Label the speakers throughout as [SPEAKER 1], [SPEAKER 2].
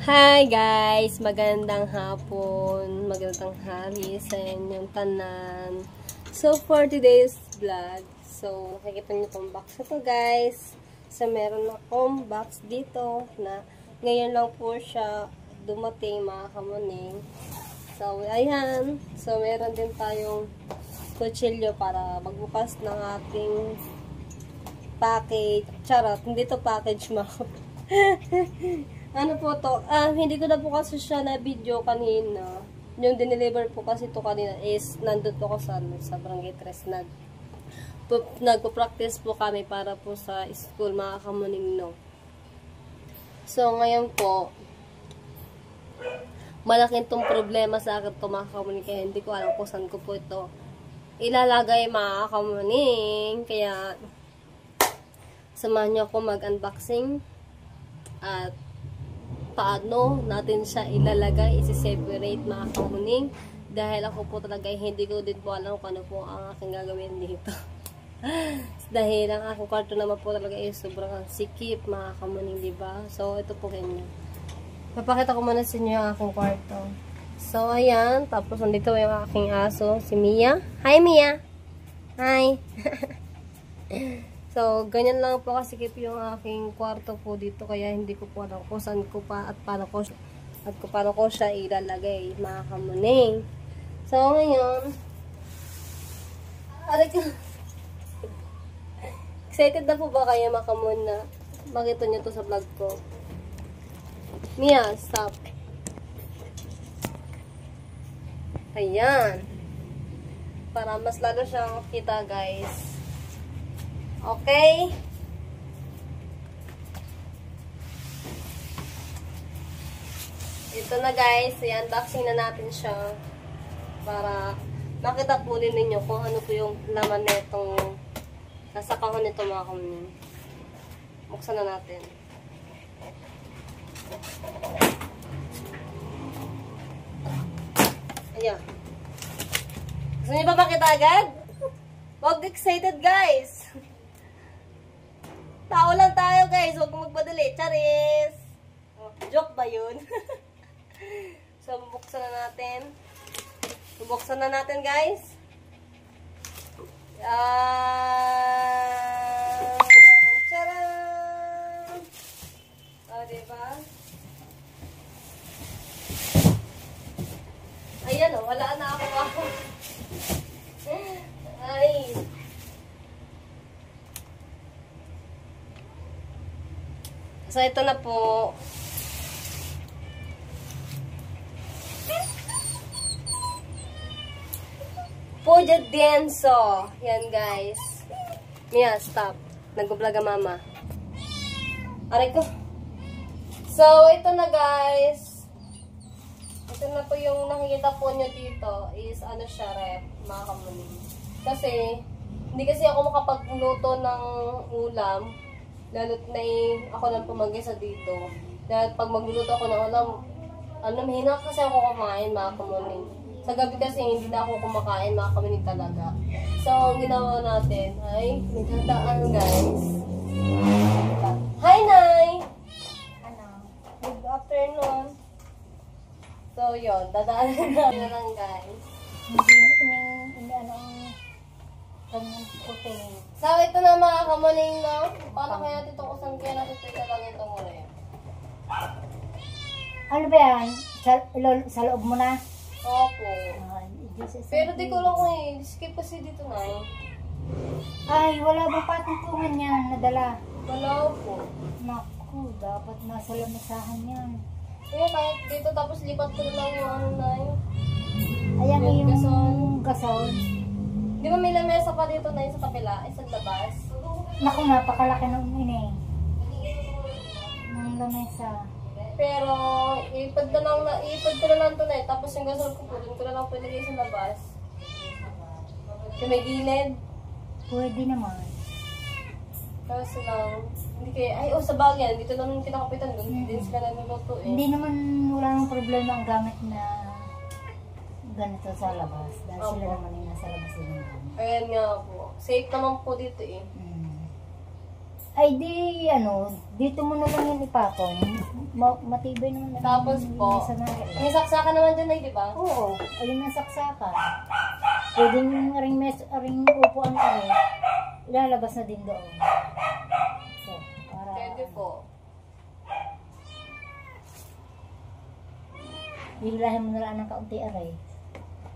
[SPEAKER 1] Hi guys! Magandang hapon, magandang hari sa inyong tanan. So for today's vlog, so nakikita niyo itong box na to guys. So meron akong box dito na ngayon lang po siya dumating mga kamuning. So ayan, so meron din tayong kutsilyo para magbukas ng ating package. Charot, hindi to package mga ano po to? Hindi ko na po kasi siya na video kanina. Yung dineliver po kasi to kanina is nandun po ko sa Barangay Tres. Nagpo-practice po kami para po sa school mga kamuning no. So ngayon po, malaking tong problema sa akin to mga kamuning. Kaya hindi ko alam kung saan ko po ito ilalagay mga kamuning. Kaya samahan niyo ako mag-unboxing at paano natin siya ilalagay, isi-separate mga kamuning. Dahil ako po talaga hindi ko din po alam kung ano po ang aking gagawin dito. Dahil ang aking kwarto naman po talaga ay sobrang sikip mga kamuning, diba? So ito po kanya. Papakita ko muna sa inyo ang aking kwarto. So ayan, tapos nandito yung aking aso, si Mia. Hi Mia! Hi! So, ganyan lang po kasikip yung aking kwarto po dito. Kaya hindi ko po alam kung saan ko pa at paano ko siya ilalagay mga kamuning. So, ngayon, excited na po ba kayo mga kamun na makita nyo to sa vlog ko? Mia, stop. Ayan. Para mas lalo siyang kita guys. Okay? Ito na guys, i-unboxing na natin siya para makita po din ninyo kung ano po yung laman netong nasa kahon nito mga kamuning. Buksan na natin. Ayan. Gusto niyo ba makita agad? Huwag excited guys! Tao lang tayo guys, huwag magpadali. Charis! Oh, joke ba yun? So, bubuksan na natin. Bubuksan na natin guys. Charan! O, diba? Ayan o, wala na ako. Ay! So, ito na po. Puja Denso. Yan, guys. Mia, stop. Nag-vlog mama. Aray ko. So, ito na, guys. Ito na po yung nakikita po nyo dito is ano siya, rep, mga kamuning. Kasi, hindi kasi ako makapagluto ng ulam. Lalo't na ako lang pumag-isa dito. Dahil pag magluluto ako ng ulam, mahina kasi ako kumain mga kamuning. Sa gabi kasi hindi na ako kumakain mga kamuning talaga. So, ang ginawa natin ay nagdadaan guys. Hi, Nay! Hello. Good afternoon. So, yun. Dadaan na lang guys. So, ito na mga kamuning, no? Paano kaya natin itong kusang kaya natin ito ilalagay itong ulit?
[SPEAKER 2] Ano ba yan? Sa loob mo na?
[SPEAKER 1] Opo. Pero di ko lang skip kasi dito na
[SPEAKER 2] Ay, wala ba patuntungan yan? Nadala?
[SPEAKER 1] Wala po.
[SPEAKER 2] Naku, dapat nasa lamisahan yan.
[SPEAKER 1] Kaya kahit dito tapos lipat ko lang yung ano na
[SPEAKER 2] Ayan yung
[SPEAKER 1] gasol.
[SPEAKER 2] gasol.
[SPEAKER 1] Di ba may lamesa pa dito na sa kapila? Sa labas?
[SPEAKER 2] Naku, napakalaki ng ini. Ng lamesa.
[SPEAKER 1] Pero, ipad ko na lang ito na tapos yung gasol ko po, dun ko na lang pwede sa labas. Yung may gilid.
[SPEAKER 2] Pwede naman.
[SPEAKER 1] Kaso lang, hindi kaya, sa bagay, dito lang yung kinakapitan doon, din sila nagluto
[SPEAKER 2] Hindi naman, wala nang problema ang gamit na ganito sa labas. Dahil sila naman yung nasa labas din naman.
[SPEAKER 1] Ayan nga po. Safe naman po dito .
[SPEAKER 2] Ay di, dito mo na lang yung ipatong. Matibay naman.
[SPEAKER 1] Tapos po,
[SPEAKER 2] Sa
[SPEAKER 1] may saksakan naman dyan ay, di ba?
[SPEAKER 2] Oo, ayun ang saksakan. Pwede yung ring upuan ka rin. Ilalabas na din doon. So, para...
[SPEAKER 1] Pwede po.
[SPEAKER 2] Hihilahin mo na lang ng kaunti aray.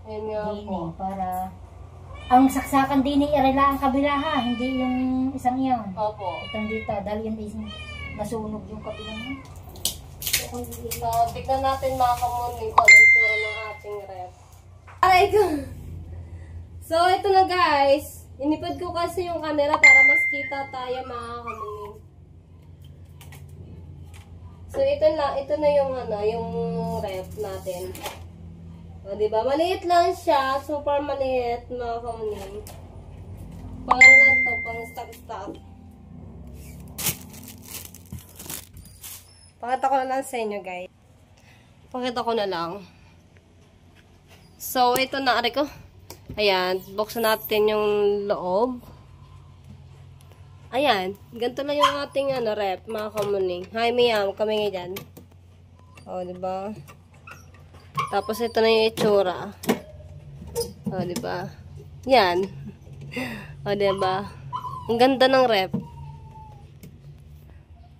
[SPEAKER 1] Ayun nga po.
[SPEAKER 2] Dini, para... Ang saksakan dini, aray lang ang kabila ha. Hindi yung isang iyon.
[SPEAKER 1] Opo.
[SPEAKER 2] Itong dito, dahil yun is nasunog yung kabilang mo.
[SPEAKER 1] So, tignan natin mga kamuning kung anong tsura ng ating ref. Aray ko! So, ito na guys. Inipad ko kasi yung camera para mas kita tayo mga kamuning. So, ito na yung yung ref natin. O, diba? Maliit lang siya. Super maliit, mga kamuning. Pang ano lang to, pang stock. Pakita ko na lang sa inyo, guys. Pakita ko na lang. So, ito na, aray ko. Ayan, buksan natin yung loob. Ayan, ganito lang yung ating rep, mga kamuning. Hi, Miyam, kami nga dyan. O, diba? Tapos, ito na yung itsura. O, diba? Yan. O, diba? Ang ganda ng rep.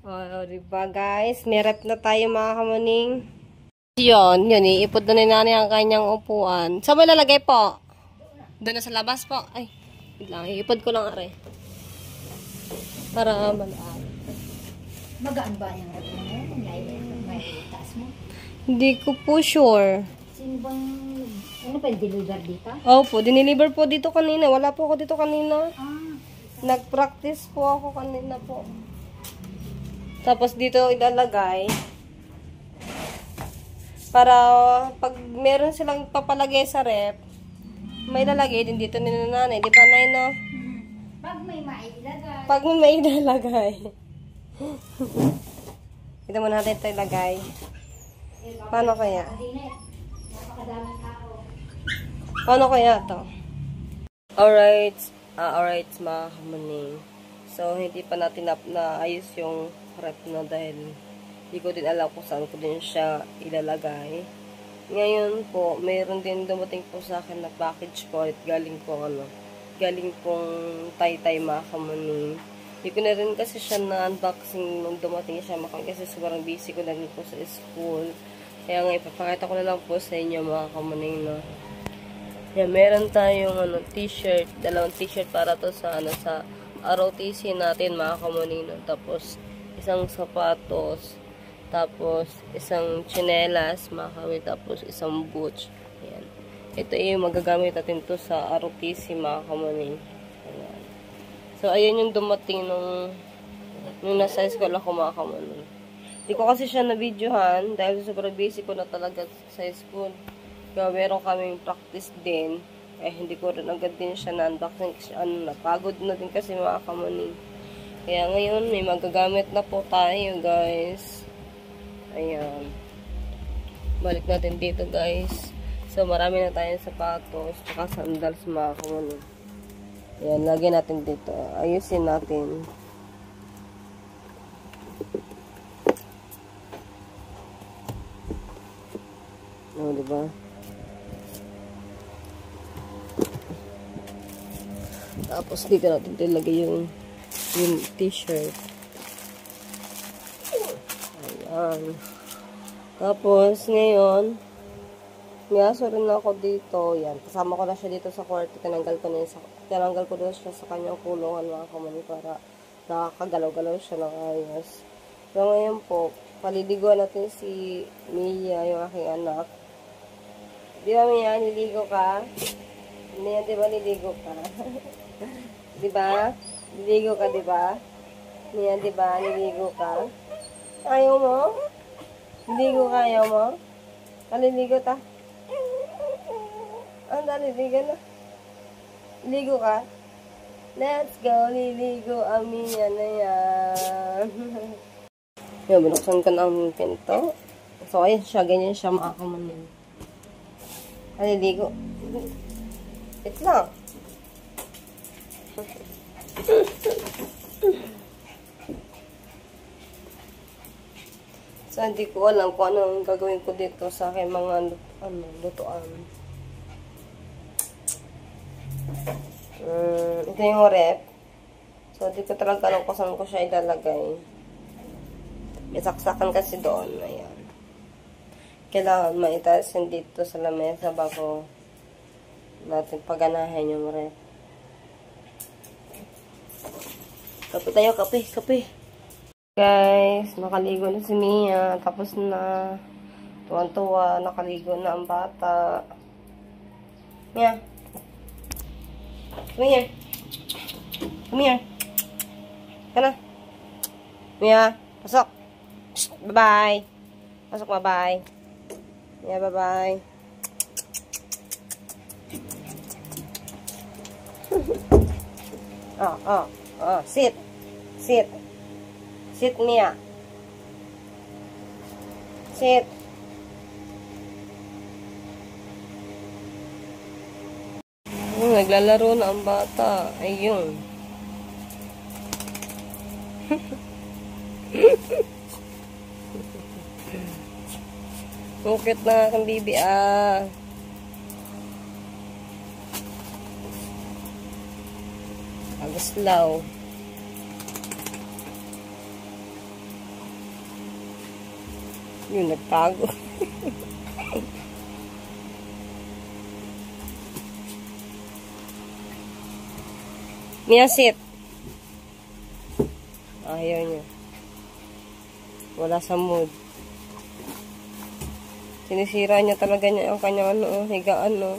[SPEAKER 1] O, diba, guys? May rep na tayo, mga kamuning. Yun, iipod na ni nanay ang kanyang upuan. Saan mo lalagay po? Doon na sa labas po. Ay, lang, iipod ko lang, are. Para malaan.
[SPEAKER 2] Magaan ba yung rep mo ngayon? May taas mo?
[SPEAKER 1] Hindi ko po sure.
[SPEAKER 2] Sino bang, deliver dito?
[SPEAKER 1] Opo, diniliver po dito kanina. Wala po ako dito kanina.
[SPEAKER 2] Ah,
[SPEAKER 1] Nag-practice po ako kanina po. Tapos dito ilalagay. Para pag meron silang papalagay sa rep, may lalagay din dito ni nanay. Di ba, Nay, no?
[SPEAKER 2] pag may mailagay.
[SPEAKER 1] Pag may ilalagay. Ito muna natin ito ilagay. Paano kaya?
[SPEAKER 2] Napakadaming tao.
[SPEAKER 1] Paano kaya to? Alright, mga kamuning. So, hindi pa natin naayos yung rep na dahil hindi ko din alam kung saan ko din siya ilalagay. Ngayon po, mayroon din dumating po sa akin na package po at galing pong Taytay, mga kamuning. Hindi ko na rin kasi siya na-unboxing nung dumating siya kasi sobrang busy ko na rin po sa school. Kaya nga ipapakita ko na lang po sa inyo, mga kamuning, no. Kaya meron tayong t-shirt, dalawang t-shirt para to sa sa ROTC natin, mga kamuning, no. Tapos isang sapatos, tapos isang tsinelas, mga kamuning, tapos isang boots. Ayan. Ito yung magagamit natin to sa ROTC, mga kamuning. Ayan. So, ayan yung dumating nung nasa school ako, mga kamuning. Hindi ko kasi siya na-videohan dahil sobrang busy ko na talaga sa school. Kaya meron kaming practice din. Kaya hindi ko rin agad din siya na-unboxing kasi napagod na din kasi, mga kamuning. Kaya ngayon, may magagamit na po tayo, guys. Ayan. Balik natin dito, guys. So, marami na tayong sapatos, tsaka sandals, mga kamuning. Ayan, lagyan natin dito. Ayusin natin. O, diba? Tapos, dito natin ilagay yung t-shirt. Ayan. Tapos, ngayon, may aso rin ako dito. Yan. Kasama ko na siya dito sa kwarto. Tinanggal ko na siya sa kanyang kulungan, mga kamuning, para nakakagalaw-galaw siya ng ayos. So, ngayon po, paliliguan natin si Mia, yung aking anak. Di ba, Mia? Niligo ka? Mia, di ba niligo ka? Di ba? Niligo ka, di ba? Mia, di ba? Niligo ka? Ayaw mo? Niligo ka, ayaw mo? Paliligo ta? Liligo na. Ligo ka? Let's go, liligo ang Mia na yan. Yan, binuksan ko na ang pinto. So, ayun siya, ganyan siya, mga kamuning. Liligo. Wait lang. So, hindi ko alam kung ano ang gagawin ko dito sa aking mga lutuan. Ito yung rep. So, di ko talaga alam kung saan ko siya ilalagay. May saksakan kasi doon. Ayan. Kailangan maitaas yun dito sa lamesa bago natin paganahin yung rep. Kape tayo, kape, kape. Guys, nakaligo na si Mia. Tapos na. Tuwan-tuwa, nakaligo na ang bata. Mia. Come here. Come here. Kana. Mia, pasok. Bye-bye. Pasok, bye-bye. Mia, bye-bye. Sit. Sit. Sit, Mia. Sit. Naglalaro na ang bata. Ayun. Bukit na kang bibi, ah. Agaslaw. Yun, nagtago. Mia, sit. Ayaw niya. Wala sa mood. Sinisira niya talaga niya ang kanyang higaan, no.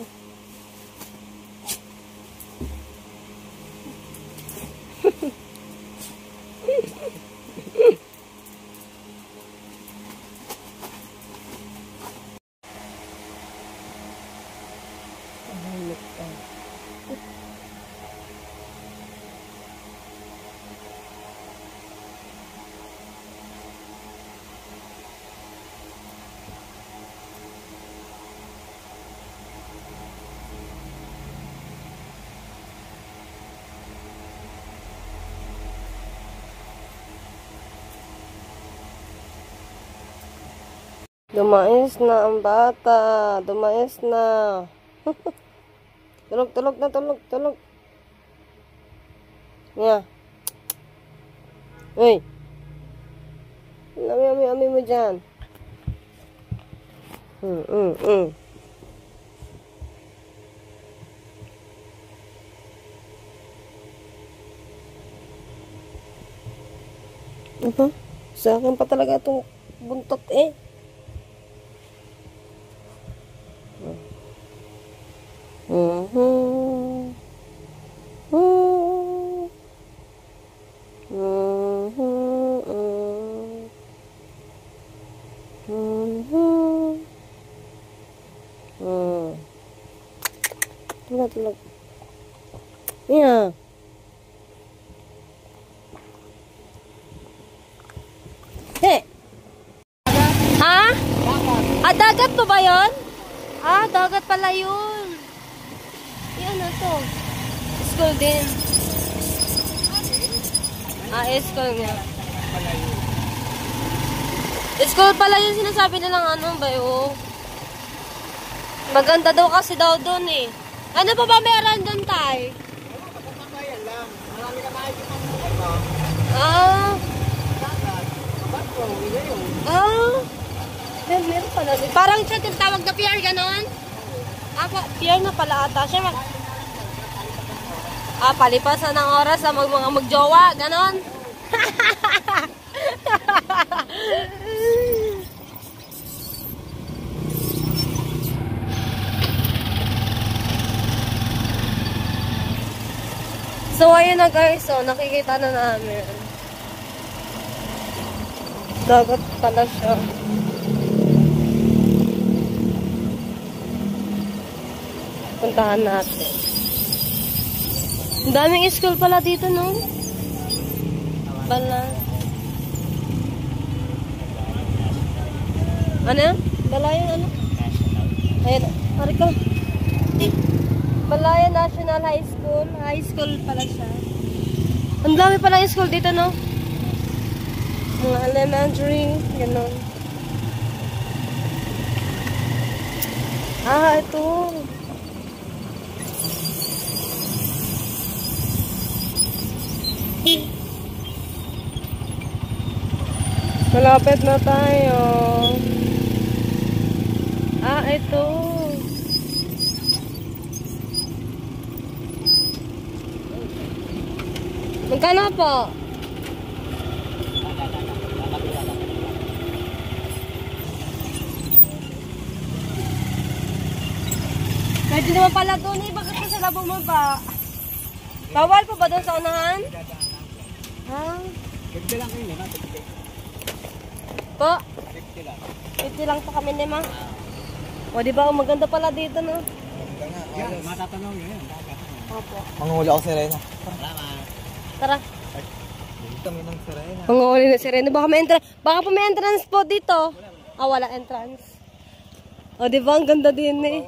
[SPEAKER 1] Dumayas na ang bata. Dumayas na. Tulog, tulog na, tulog, tulog. Mia. Uy. Ami mo dyan. Sa akin pa talaga itong buntot eh. Tulog. Yeah. Hey. Ha? Ah, dagat to ba yun? Ah, dagat pala yun. Yan na to. School din. Ah, school nga. School pala yun sinasabi nilang ba yun? Maganda daw kasi daw doon eh. Ano pa ba meron doon, tay?
[SPEAKER 3] Yan lang. Marami na makikita mo.
[SPEAKER 1] Ah.
[SPEAKER 3] Bato, yun.
[SPEAKER 1] Ah. Meron pala. Parang siya tawag na pier, ganon? Ah, pier na pala ata. Siya palipasan ng oras sa mga magjowa, ganon? So, ayun na guys. So, nakikita na namin. Dagat pala siya. Puntahan natin. Ang daming school pala dito, no? Bala. Ano yan? Balayan ano? Ayan. Hari ka. Balayan National High School. High school pala siya. Ang dami pala yung school dito, no? Mga elementary. Ganon. Ah, ito. Malapit na tayo. Ah, ito. Magkano po? Pwede naman pala doon eh. Bakit pa sila bumaba? Bawal po ba doon sa unahan? Ha?
[SPEAKER 3] 50 lang kayo, ha? 50.
[SPEAKER 1] Po?
[SPEAKER 3] 50 lang.
[SPEAKER 1] 50 lang po kami ni ma. O diba, maganda pala dito no?
[SPEAKER 3] Yan, matatanong yun.
[SPEAKER 1] Opo.
[SPEAKER 4] Manghuli ako si Rena.
[SPEAKER 3] Salamat.
[SPEAKER 1] Tara.
[SPEAKER 4] Kami ng si Rena.
[SPEAKER 1] Manguuli na si Reno. Baka po may entrance po dito. Ah, wala entrance. O diba, ang ganda din eh.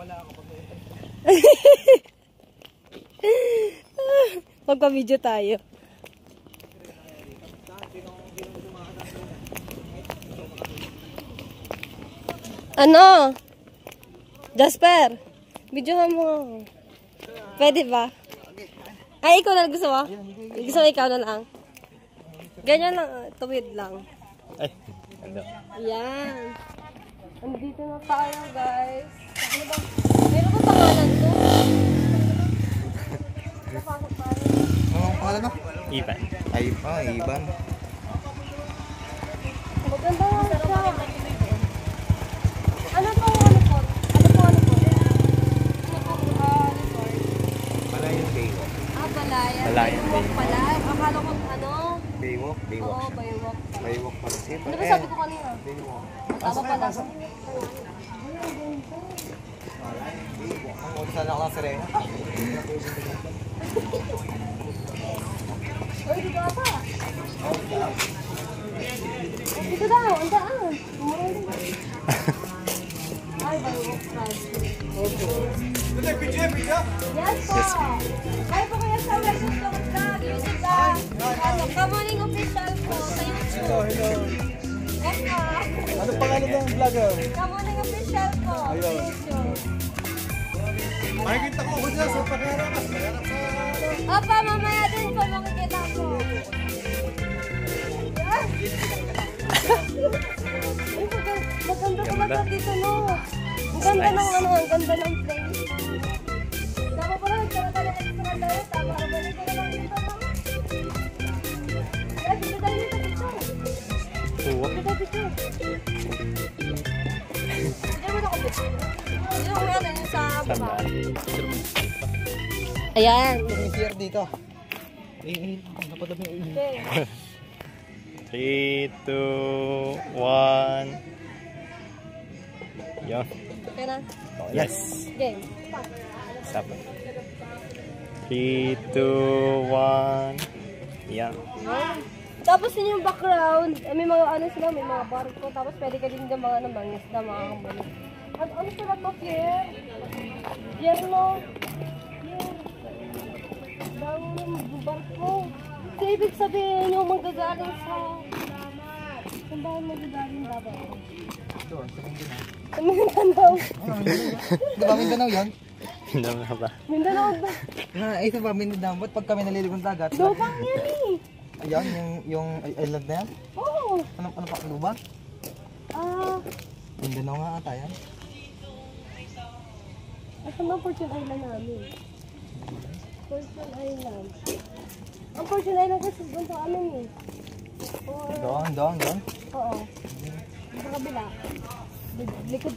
[SPEAKER 1] Magpa-video tayo. Ano? Jasper, videohan mo ako. Pwede ba? Ay, ikaw na gusto mo? Gusto mo ikaw na lang? Ganyan lang, tuwid lang.
[SPEAKER 4] Ay, ano?
[SPEAKER 1] Yan. Andito na tayo, guys. Ano ba? Meron ba pangalan to? Napasok tayo.
[SPEAKER 4] Anong pangalan mo?
[SPEAKER 3] Iban.
[SPEAKER 4] Ay, Iban.
[SPEAKER 1] Maganda nga siya. Ano po? Ano po? Ano po? Resort?
[SPEAKER 4] Malayan Baywalk.
[SPEAKER 1] Ah, Balayan.
[SPEAKER 4] Balayan,
[SPEAKER 1] Baywalk pala. Akala ko ano?
[SPEAKER 4] Baywalk? Baywalk
[SPEAKER 1] Oo,
[SPEAKER 4] siya.
[SPEAKER 1] Baywalk pala.
[SPEAKER 4] Baywalk pala siya.
[SPEAKER 1] Ano ba sabi ko kanina?
[SPEAKER 4] Baywalk.
[SPEAKER 1] Tama pala.
[SPEAKER 4] Manghuli sana ako ng si Rena.
[SPEAKER 1] Uy, dito ata. Dito daw, ang daan. Umurong din. Ay, Baywalk pala. Yes po. Hi po kayo sa Western Vlog, YouTube lang. Ano, Kamuning Official po sa YouTube.
[SPEAKER 4] Hello.
[SPEAKER 1] Yes po.
[SPEAKER 4] Ano pangalan ng vlogger?
[SPEAKER 1] Kamuning Official po sa YouTube.
[SPEAKER 4] Makikita ko ako dyan sa pagharap.
[SPEAKER 1] Opa, mamaya din po makikita ko. Yes. Ay, maganda pala dito, no? Ang ganda ng ano, ang ganda ng place. Dapat pala, nagkara tayo extra tayo. Tama ka ba nito na lang dito, no? Yes, dito tayo dito, dito. Dito, dito. Dito mo na ko, dito. Dito mo na yun sa baba. Ayan.
[SPEAKER 4] May CR dito. Napatap yung
[SPEAKER 1] Okay.
[SPEAKER 5] 3, 2, 1. Yan.
[SPEAKER 1] Okay na.
[SPEAKER 5] Yes.
[SPEAKER 1] Game.
[SPEAKER 5] Stop. 3, 2, 1. Yan.
[SPEAKER 1] Tapos yun yung background, may mga ano sila, may mga barko, tapos pwede ka din dyan mga ano, mangisda, mga kambali. Ano sila to, Pierre? Pierre, no? Pierre. Dami ng barko. So, ibig sabihin yung manggagaling sa... Saan ba yung manggagaling dapat? Sa Mindanao.
[SPEAKER 4] Di ba Mindanao yan?
[SPEAKER 5] Hindi na ba?
[SPEAKER 1] Mindanao ba?
[SPEAKER 4] Ito ba Mindanao? Ba't pag kami naliligo ng dagat?
[SPEAKER 1] Lubang yan eh.
[SPEAKER 4] Ayan, yung island na yan?
[SPEAKER 1] Oo.
[SPEAKER 4] Ano pa? Lubang?
[SPEAKER 1] Ah,
[SPEAKER 4] Mindanao nga ata yan.
[SPEAKER 1] asan ba Fortune Island namin? Fortune Island. Ang Fortune Island kasi doon sa amin eh. Or,
[SPEAKER 4] Doon.
[SPEAKER 1] oo. Sa kabila. Likod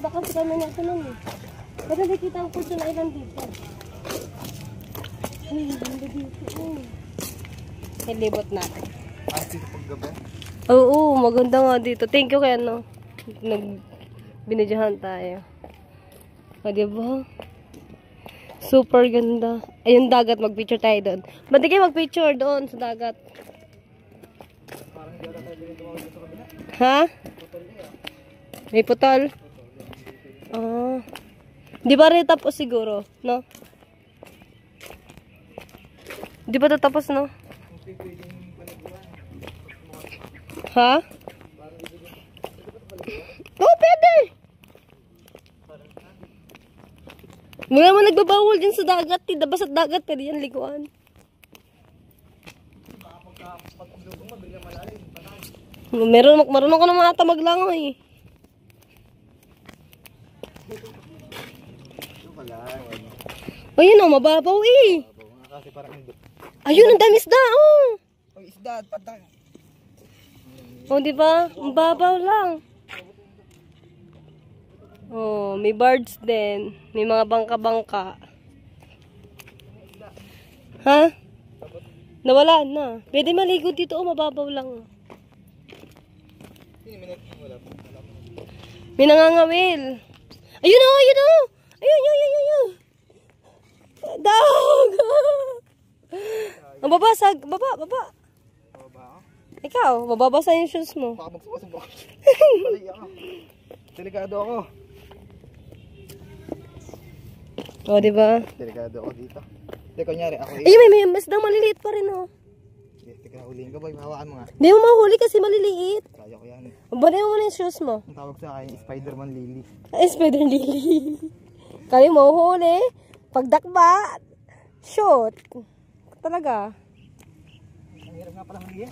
[SPEAKER 1] na kasi kami natin nun eh. Pero nakikita ang Fortune Island dito. Ganda dito eh. Nilibot natin.
[SPEAKER 4] Dito paggabi.
[SPEAKER 1] Oo, maganda nga dito. Thank you kaya no. Binidyohan tayo. O, diba? Super ganda. Ayun, dagat. Mag-picture tayo doon. Ba't di kayo mag-picture doon sa dagat? Ha? May putol? Ah. Di ba rin tapos siguro? No? Di ba ito tapos, no? Ha? Oh, pwede! Mga mo nagbabawal dyan sa dagat. Dabas at dagat, pwede yan liguan. Marunong ka naman ata maglangoy. Ayun o, mababaw eh.
[SPEAKER 3] Kasi parang
[SPEAKER 1] Ayun, ang dami isda, oh.
[SPEAKER 3] ang isda at patay.
[SPEAKER 1] Oh, di ba? Mababaw lang. Oh, may birds din. May mga bangka-bangka. Ha? Nawala na. Pwede maligo dito, oh, mababaw lang. May nangangawil. Ayun oh, ayun oh. Ayun, ayun, ayun, ayun. Dog! Ang babasag. Baba, baba. Ikaw, mababasa yung shoes mo.
[SPEAKER 3] Baka magsubok. Bali ako. Delikado ako.
[SPEAKER 1] O, di ba?
[SPEAKER 3] Delikado ako dito. Hindi, kunyari ako
[SPEAKER 1] Ayun, may masdang maliliit pa rin, oh.
[SPEAKER 3] Teka, huliin ka boy. Mahawakan mo nga.
[SPEAKER 1] Hindi mo mahuli kasi maliliit.
[SPEAKER 3] Kaya ko yan.
[SPEAKER 1] Balik mo na yung shoes mo.
[SPEAKER 3] Ang tawag sa akin, Spider-Man Lily.
[SPEAKER 1] Ay, spider lily. Kayo mahuhuli. Pagdakbat. Shoot. Talaga.
[SPEAKER 3] Ang hirap nga pala huliin.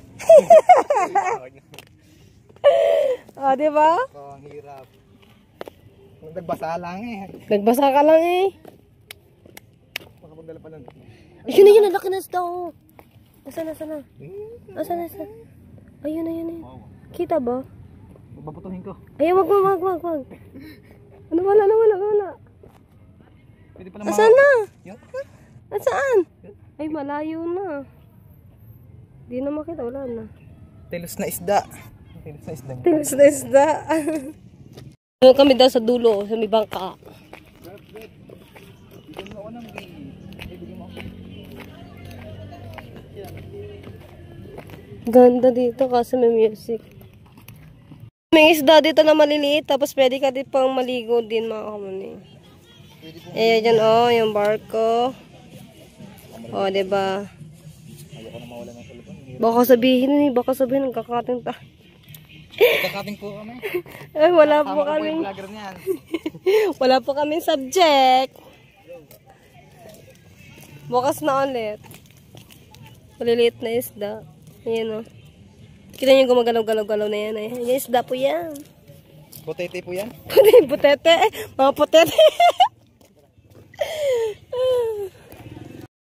[SPEAKER 1] Ah, di ba?
[SPEAKER 3] Oo, ang hirap. Nagbasa lang eh.
[SPEAKER 1] Nagbasa ka lang eh.
[SPEAKER 3] Makapagdala pa lang.
[SPEAKER 1] Ayun na yun, ang laki na isda, oh. Asan na? Asan na? Ayun na yun. Kita ba?
[SPEAKER 3] Babutuhin ko.
[SPEAKER 1] Ay, wag. Ano, wala.
[SPEAKER 3] Pwede pala
[SPEAKER 1] Asan na?
[SPEAKER 3] Yun?
[SPEAKER 1] Saan? Ay, malayo na. Di na makita, wala na.
[SPEAKER 3] Telos na isda. Telos na isda.
[SPEAKER 1] Tilis na isda. Ano kami daw sa dulo, sa may bangka. Ganda dito kasi may music. May isda dito na maliliit, tapos pwede ka din pang maligo din mga kamuni. Eh, dyan oh, yung barko. Oh, diba? Baka sabihin nagkakating tayo.
[SPEAKER 3] Kakating po kami.
[SPEAKER 1] Ay, wala po
[SPEAKER 3] Tama ko po
[SPEAKER 1] kaming,
[SPEAKER 3] yung vlogger niyan.
[SPEAKER 1] wala po kaming subject. Bukas na ulit. Maliliit na isda. Ayan o. Kita niyo gumagalaw-galaw na yan eh. Yung isda po yan.
[SPEAKER 3] Potete po yan.
[SPEAKER 1] Putete. Mga putete.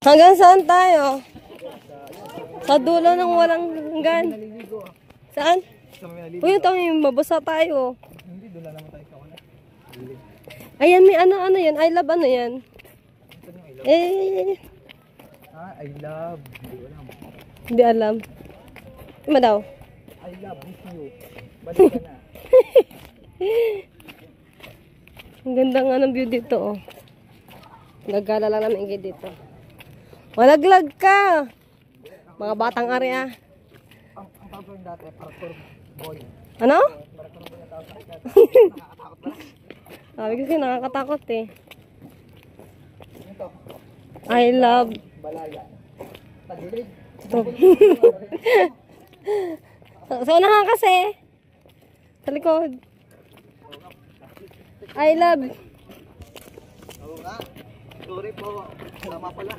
[SPEAKER 1] Hanggang saan tayo? Sa dulo ng walang hanggan. Saan?
[SPEAKER 3] Sa may naliligo.
[SPEAKER 1] Uy, ito yung mabasa tayo.
[SPEAKER 3] Hindi, doon naman tayo sa wala.
[SPEAKER 1] Ayan, may ano yan. I love ano yan. Eh,
[SPEAKER 3] I love. Hindi ko alam.
[SPEAKER 1] hindi alam. Ano daw?
[SPEAKER 3] I love you. Balik ka na.
[SPEAKER 1] Ang ganda nga ng view dito, oh. Gagala lang namin kayo dito. Malaglag ka! Mga batang ari, ah.
[SPEAKER 3] Ang tawag ko yung dati, parkour boy.
[SPEAKER 1] Ano? Sabi kasi nakakatakot, eh.
[SPEAKER 3] Ito,
[SPEAKER 1] I love...
[SPEAKER 3] balaya. Tagilid.
[SPEAKER 1] So, unahan kasi. Sa likod. I love...
[SPEAKER 3] Oo nga. Sorry po. Tama pala.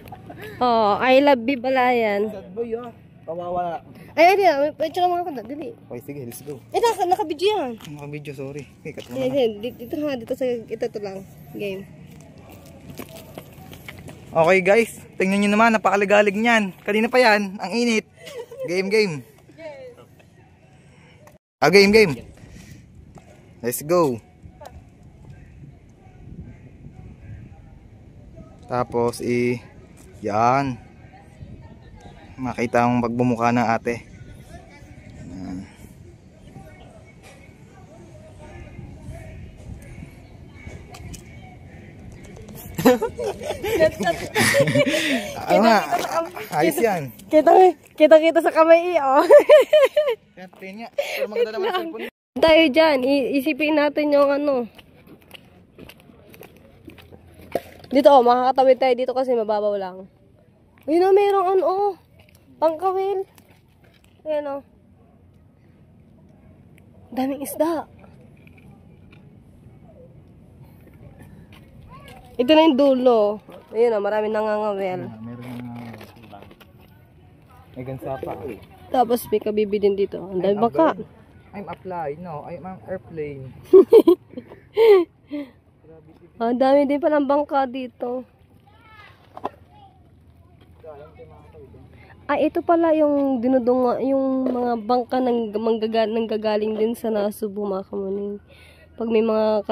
[SPEAKER 1] Oh, I love Bibalayan.
[SPEAKER 3] Sad boy oh. Kawawa.
[SPEAKER 1] Ay, may picture lang mga kanda. Dili.
[SPEAKER 3] Okay, sige, let's go.
[SPEAKER 1] Eh, naka-video yan.
[SPEAKER 3] Naka-video, sorry. Okay, cut mo
[SPEAKER 1] Eh,
[SPEAKER 3] na.
[SPEAKER 1] dito sa ito lang. Game.
[SPEAKER 3] Okay guys, tingnan nyo naman, napakaligalig niyan. Kanina pa yan, ang init. Game. Game. Let's go. Tapos yan. Makita mong pagbumuka ng ate. Yan. Ano nga? Ayos yan.
[SPEAKER 1] Kita sa kamay, oh.
[SPEAKER 3] Kaya niya. Pero maganda naman yung cellphone.
[SPEAKER 1] Tayo dyan, isipin natin yung ano. Dito, oh, makakatawid tayo dito kasi mababaw lang. Ayun, oh, mayroong ano, oh. Pangkawil. Ayan, oh. Daming isda. Ito na yung dulo. Ayun na, marami nangangawel.
[SPEAKER 3] Meron na may gansa pa.
[SPEAKER 1] Tapos may kabibi din dito. Ang dami baka.
[SPEAKER 3] I'm apply. No, I'm an airplane.
[SPEAKER 1] Ang dami din palang bangka dito. Ay, ito pala yung dinudunga, yung mga bangka nanggagaling din sa Nasubo, mga kamuning. Pag may mga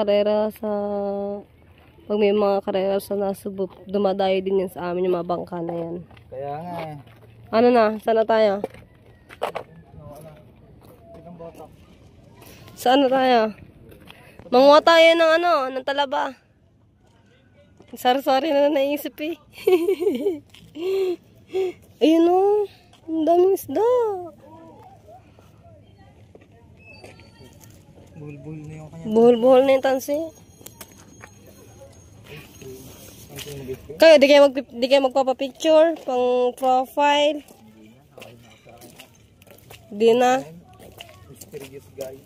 [SPEAKER 1] karera sa Nasubo, dumadayo din yan sa amin yung mga bangka na yan.
[SPEAKER 3] Kaya nga eh.
[SPEAKER 1] Ano na? Saan na tayo? Saan na tayo? Manguha tayo ng talaba. Sari-sari na naisip eh. Ayun o. Ang daming isda.
[SPEAKER 3] Buhol-buhol na yung kanya.
[SPEAKER 1] Buhol-buhol na yung tansi. Kayo, di kayo magpapapicture pang profile. Di na.
[SPEAKER 3] Mysterious guy.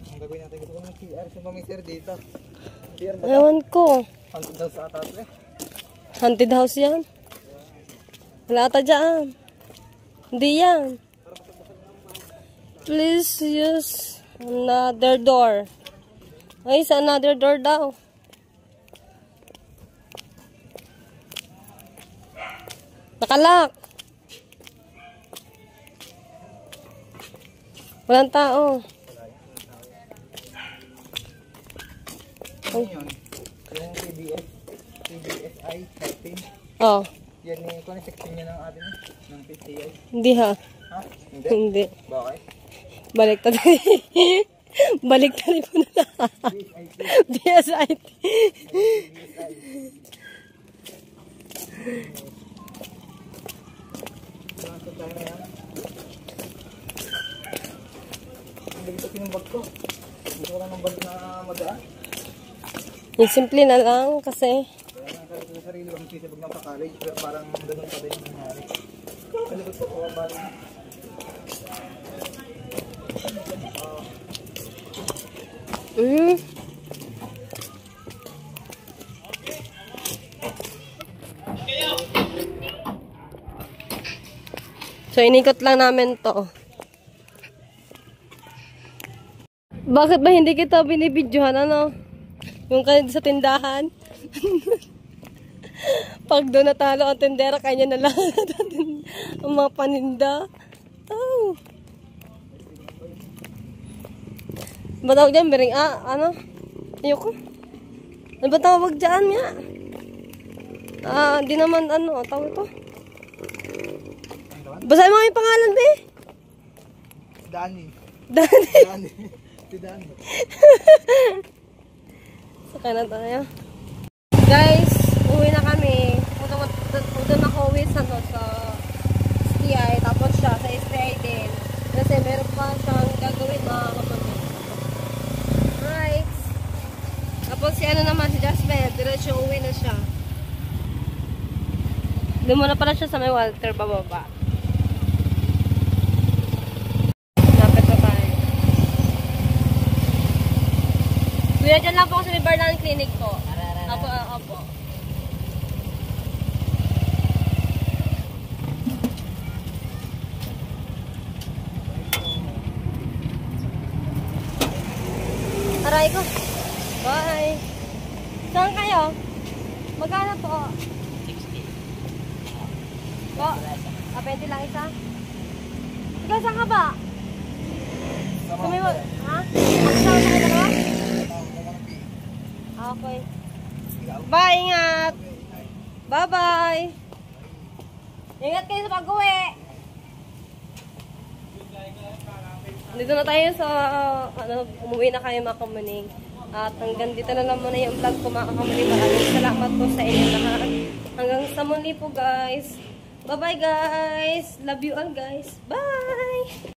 [SPEAKER 3] Ang gagawin natin, gusto ko ng CR. Saan ba may CR dito? CR ba?
[SPEAKER 1] Ewan ko.
[SPEAKER 3] Haunted daw sa atas eh.
[SPEAKER 1] Haunted house yan. Wala ata dyan. Hindi yan. Please use another door. Ay, sa another door daw. Nakalak. Walang tao.
[SPEAKER 3] Ano yun? Yung PBSI 13.
[SPEAKER 1] Oh,
[SPEAKER 3] Yan yung kung section niya ng atin eh. Ng PCI.
[SPEAKER 1] hindi ha.
[SPEAKER 3] Ha? Hindi?
[SPEAKER 1] Hindi.
[SPEAKER 3] Bakit?
[SPEAKER 1] Baliktad. Baliktad mo na. BSIT.
[SPEAKER 3] Ang dito kinumbag ko. Gusto ko lang ng bag na magaan.
[SPEAKER 1] Yung simple na lang kasi
[SPEAKER 3] Kaya nakalit sa sarili ko ang sisibag ng pa-college. Pero parang ganun pa din yung nangyari. Kalibot ko po ang bali.
[SPEAKER 1] So, inikot lang namin to. Bakit ba hindi kita binibidyohan, ano? Yung kanina sa tindahan. Pag doon natalo ang tindera, kanya na lang ang mga paninda. Oh. Ba tawag dyan? Bering, ano? Ayoko. Ano ba tawag dyan nga? Di naman, ano, tawag ito. Basahin mo yung pangalan, be.
[SPEAKER 3] Dani.
[SPEAKER 1] Dani.
[SPEAKER 3] Dani. Si Dani.
[SPEAKER 1] Saka na tayo. Guys, uwi na kami. Punta na ako uwi sa STI. Tapos siya sa STI din. Kasi meron pa siyang gagawin mga kapatid. Right. Tapos si ano naman, si Jasmine. Diretso uwi na siya. Doon muna pala siya sa may Walter bababa. Lapit na tayo. Kuya, dyan lang po ako sa may Barlan Clinic po. Apo, apo. Aray ko. Bye. Saan kayo? Magkano po? 60. Po? 20 lang isa? Ikaw, saan ka ba? Ha? Kasama ka dalawa? Okay. Bye, ingat. Bye-bye. Ingat kayo sa pag-uwi. Dito na tayo sa, umuwi na kayo mga kamuning. At hanggang dito na lang muna yung vlog ko mga kamuning. Maraming salamat po sa inyo lahat. Hanggang sa muli po guys. Bye-bye guys. Love you all guys. Bye!